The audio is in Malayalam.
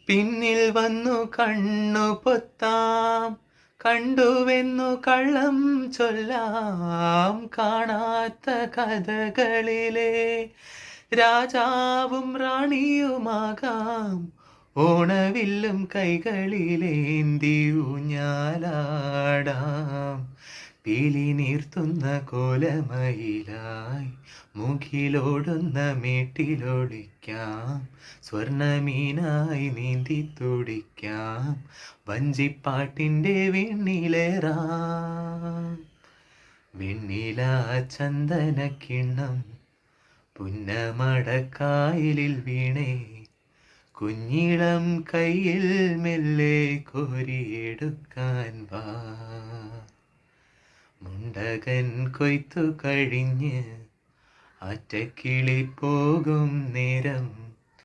പിന്നിൽ വന്നു കണ്ണു പൊത്താം, കണ്ടുവെന്നു കള്ളം ചൊല്ലാം. കാണാത്ത കഥകളിലെ രാജാവും റാണിയുമാകാം. ഓണവില്ലും കൈകളിലേന്തി ഊഞ്ഞാലാടാം. പീലി നീർത്തുന്ന കോലമയിലായി മുഖിലോടുന്ന മേട്ടിലൊളിക്കാം. സ്വർണമീനായി നീന്തി തുടിക്കാം. വഞ്ചിപ്പാട്ടിൻ്റെ വെണ്ണിലേറാം. വെണ്ണില ചന്ദനക്കിണ്ണം പുന്നമടക്കായലിൽ വീണേ. കുഞ്ഞിളം കയ്യിൽ മെല്ലെ കോരിയെടുക്കാൻ വാ. മുണ്ടകൻ കൊയ്ത്തു കഴിഞ്ഞ് ആറ്റക്കിളി പോകും നേരം